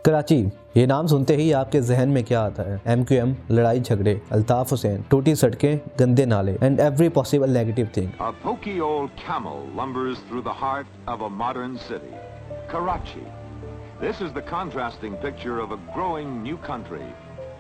कराची, ये नाम सुनते ही आपके जहन में क्या आता है? MQM, लड़ाई झगड़े, अल्ताफ हुसैन, टूटी सड़कें, गंदे नाले and every possible negative thing. A pokey old camel lumbers through the heart of a modern city, Karachi. This is the contrasting picture of a growing new country,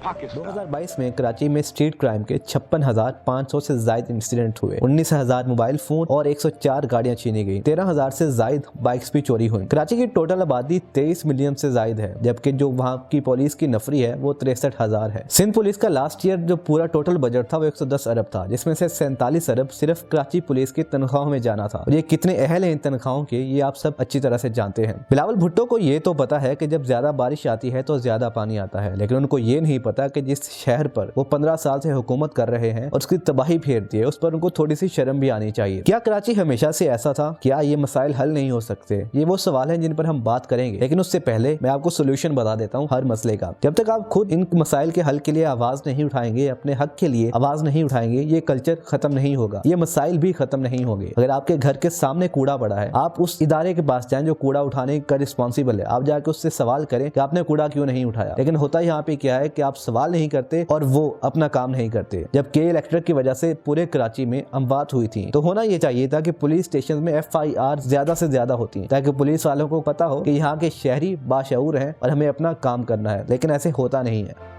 Pakistan. 2022 में कराची में स्ट्रीट क्राइम के 56,500 से ज्यादा incident हुए, 19,000 mobile phone और 104 गाड़ियां छीनी गई, 13,000 से ज्यादा बाइक्स भी चोरी हुई। कराची की टोटल आबादी 23 मिलियन से ज्यादा है, जबकि जो वहाँ की पुलिस की नफरी है वो 63,000 है। सिंध पुलिस का लास्ट ईयर जो पूरा टोटल बजट था वो 110 अरब था, जिसमें से 47 अरब सिर्फ कराची पुलिस की तनख्वाहों में जाना था। और ये कितने अहल है इन तनख्वाहों के, ये आप सब अच्छी तरह से जानते हैं। बिलावल भुट्टो को ये तो पता है कि जब ज्यादा बारिश आती है तो ज्यादा पानी आता है, लेकिन उनको ये नहीं पता कि जिस शहर पर वो 15 साल से हुकूमत कर रहे हैं और उसकी तबाही फेरती है, उस पर उनको थोड़ी सी शर्म भी आनी चाहिए। क्या कराची हमेशा से ऐसा था? क्या ये मसाइल हल नहीं हो सकते? ये वो सवाल हैं जिन पर हम बात करेंगे, लेकिन उससे पहले मैं आपको सोल्यूशन बता देता हूँ हर मसले का। जब तक आप खुद इन मसाइल के हल के लिए आवाज नहीं उठाएंगे, अपने हक के लिए आवाज नहीं उठाएंगे, ये कल्चर खत्म नहीं होगा, ये मसाइल भी खत्म नहीं होंगे। अगर आपके घर के सामने कूड़ा पड़ा है, आप उस इदारे के पास जाएं जो कूड़ा उठाने का रिस्पॉन्सिबल है, आप जाके उससे सवाल करें कि आपने कूड़ा क्यों नहीं उठाया। लेकिन होता यहाँ पे क्या है कि आप सवाल नहीं करते और वो अपना काम नहीं करते। जब के इलेक्ट्रिक की वजह से पूरे कराची में अमवात हुई थी, तो होना ये चाहिए था कि पुलिस स्टेशन में FIR ज्यादा से ज्यादा होती, ताकि पुलिस वालों को पता हो कि यहाँ के शहरी बाशऊर हैं और हमें अपना काम करना है, लेकिन ऐसे होता नहीं है।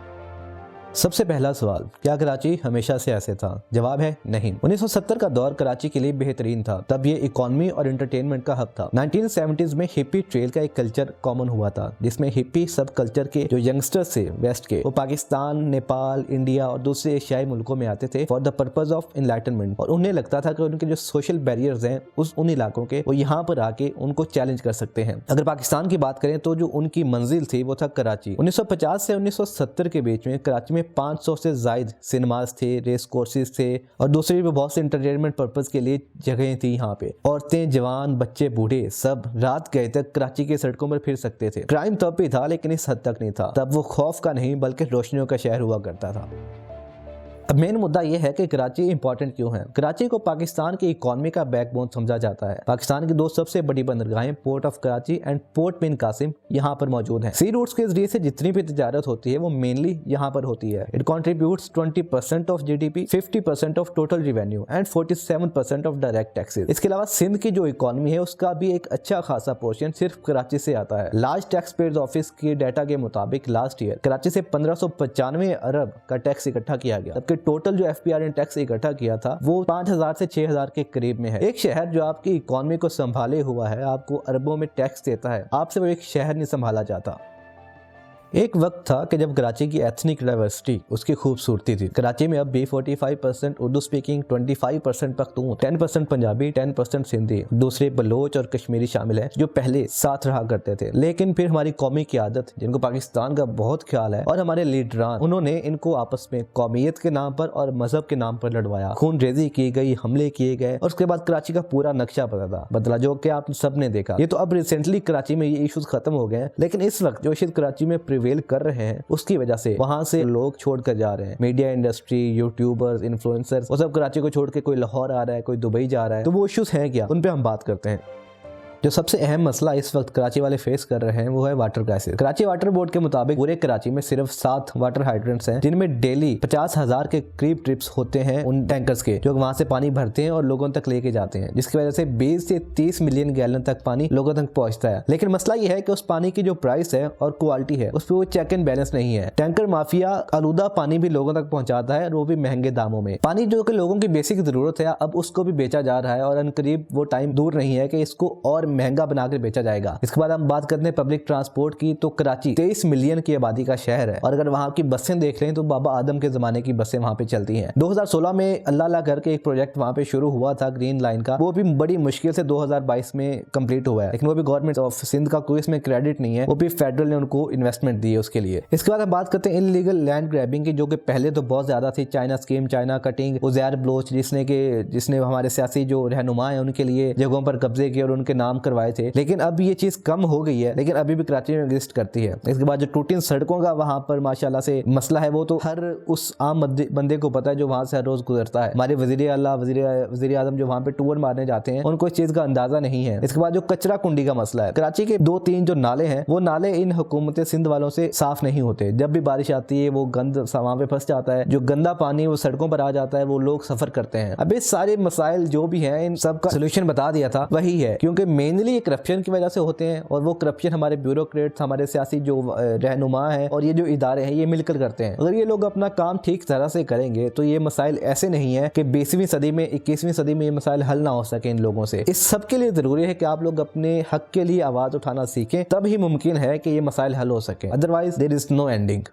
सबसे पहला सवाल, क्या कराची हमेशा से ऐसे था? जवाब है नहीं। 1970 का दौर कराची के लिए बेहतरीन था। तब ये इकोनॉमी और एंटरटेनमेंट का हब था। 1970s में हिप्पी ट्रेल का एक कल्चर कॉमन हुआ था, जिसमें हिप्पी सब कल्चर के जो यंगस्टर्स थे वेस्ट के, वो पाकिस्तान, नेपाल, इंडिया और दूसरे एशियाई मुल्कों में आते थे for the purpose of enlightenment. और उन्हें लगता था कि उनके जो सोशल बैरियर्स हैं उन इलाकों के, वो यहाँ पर आके उनको चैलेंज कर सकते हैं। अगर पाकिस्तान की बात करें तो जो उनकी मंजिल थी वो था कराची। 1950 से 1970 के बीच में कराची में 500 से ज्यादा सिनेमाज थे, रेस कोर्सेज थे और दूसरी भी बहुत से एंटरटेनमेंट पर्पस के लिए जगहें थी। यहाँ पे औरतें, जवान, बच्चे, बूढ़े सब रात गए तक कराची के सड़कों पर फिर सकते थे। क्राइम तब भी था, लेकिन इस हद तक नहीं था। तब वो खौफ का नहीं बल्कि रोशनियों का शहर हुआ करता था। अब मेन मुद्दा यह है कि कराची इंपॉर्टेंट क्यों है। कराची को पाकिस्तान की इकोनॉमी का बैकबोन समझा जाता है। पाकिस्तान की दो सबसे बड़ी बंदरगाहें port of Karachi and port Bin Qasim यहाँ पर मौजूद हैं। सी रूट्स के जरिए से जितनी भी तिजारत होती है वो मेनली यहाँ पर होती है। It contributes 20% of GDP, 50% of total revenue and 47% of direct taxes. इसके अलावा सिंध की जो इकोनॉमी है उसका भी एक अच्छा खासा पोर्शन सिर्फ कराची से आता है। लार्ज टैक्स पेयर्स ऑफिस के डाटा के मुताबिक लास्ट ईयर कराची से 1595 अरब का टैक्स इकट्ठा किया गया, जबकि टोटल जो FPRN टैक्स इकट्ठा किया था वो 5,000 से 6,000 के करीब में है। एक शहर जो आपकी इकोनॉमी को संभाले हुआ है, आपको अरबों में टैक्स देता है, आपसे वो एक शहर नहीं संभाला जाता। एक वक्त था कि जब कराची की एथनिक डाइवर्सिटी, उसकी खूबसूरती थी। कराची में अब भी 45% उर्दू स्पीकिंग, 25% पख्तून, 10% पंजाबी, 10% सिंधी, दूसरे बलोच और कश्मीरी शामिल हैं जो पहले साथ रहा करते थे। लेकिन फिर हमारी कौमी क़यादत, जिनको पाकिस्तान का बहुत ख्याल है, और हमारे लीडरान, उन्होंने इनको आपस में कौमियत के नाम पर और मजहब के नाम पर लड़वाया। खून रेजी की गई, हमले किए गए और उसके बाद कराची का पूरा नक्शा बदला, जो कि आप सब ने देखा। ये तो अब रिसेंटली कराची में ये इश्यूज खत्म हो गए हैं, लेकिन इस वक्त जो इश्यूज कराची में प्रिवेल कर रहे हैं उसकी वजह से वहां से लोग छोड़कर जा रहे हैं। मीडिया इंडस्ट्री, यूट्यूबर्स, इन्फ्लुएंसर्स, वो सब कराची को छोड़ के कोई लाहौर आ रहा है, कोई दुबई जा रहा है। तो वो इश्यूज हैं क्या, उन पे हम बात करते हैं। जो सबसे अहम मसला इस वक्त कराची वाले फेस कर रहे हैं वो है water crisis. Karachi water board के मुताबिक पूरे कराची में सिर्फ 7 वाटर हाइड्रेंट्स हैं, जिनमें डेली 50,000 के करीब ट्रिप्स होते हैं उन टैंकर्स के, जो वहां से पानी भरते हैं और लोगों तक लेके जाते हैं, जिसकी वजह से 20 से 30 मिलियन गैलन तक पानी लोगों तक पहुंचता है। लेकिन मसला ये है कि उस पानी की जो प्राइस है और क्वालिटी है उस पर वो चेक एंड बैलेंस नहीं है। टैंकर माफिया आलूदा पानी भी लोगों तक पहुंचाता है और वो भी महंगे दामों में। पानी जो कि लोगों की बेसिक जरूरत है, अब उसको भी बेचा जा रहा है और अनकरीब वो टाइम दूर नहीं है कि इसको और महंगा बनाकर जाएगा। इसके बाद हम बात करते हैं पब्लिक ट्रांसपोर्ट की, तो कराची 23 मिलियन की आबादी का शहर है और अगर वहां की बसें देख लें तो बाबा आदम के जमाने की बसें वहां पे चलती हैं। 2016 में अल्लाह करके एक प्रोजेक्ट वहां पे शुरू हुआ था ग्रीन लाइन का, वो भी बड़ी मुश्किल से 2022 में कंप्लीट हुआ है, लेकिन वो भी गवर्नमेंट ऑफ सिंध का कोई इसमें क्रेडिट नहीं है, वो भी फेडरल ने उनको इन्वेस्टमेंट दी है उसके लिए। इसके बाद हम बात करते हैं इनलीगल लैंड ग्रैबिंग की, जो कि पहले तो बहुत ज्यादा थी। China scheme, China cutting, Uzair Baloch जिसने हमारे सियासी जो रहनुमा है उनके लिए जगहों पर कब्जे किए और उनके नाम करवाए थे, लेकिन अब ये चीज कम हो गई है, लेकिन अभी भी कराची में एग्जिस्ट करती है। इसके बाद जो टूटी सड़कों का वहां पर माशाल्लाह से मसला है, वो तो हर उस आम बंदे को पता है जो वहां से हर रोज गुजरता है। हमारे वजीर आजम जो वहां पे टूर मारने जाते हैं, उनको इस चीज का अंदाजा नहीं है। इसके बाद जो कचरा कुंडी का मसला है, कराची के 2-3 जो नाले हैं, वो नाले इन हुकूमत सिंध वालों से साफ नहीं होते। जब भी बारिश आती है वो गंद वहां पे फंस जाता है, जो गंदा पानी वो सड़कों पर आ जाता है, वो लोग सफर करते हैं। अब इस सारे मसाइल जो भी हैं, इन सब का सोल्यूशन बता दिया था, वही है, क्योंकि मेनली करप्शन की वजह से होते हैं, और वो करप्शन हमारे ब्यूरोक्रेट्स, हमारे सियासी जो रहनुमा है और ये जो इदारे हैं, ये मिलकर करते हैं। अगर ये लोग अपना काम ठीक तरह से करेंगे तो ये मसाइल ऐसे नहीं है कि 20वीं सदी में 21वीं सदी में ये मसाइल हल ना हो सके इन लोगों से। इस सब के लिए जरूरी है कि आप लोग अपने हक के लिए आवाज उठाना सीखें, तब ही मुमकिन है कि ये मसाइल हल हो सके, otherwise there is no ending.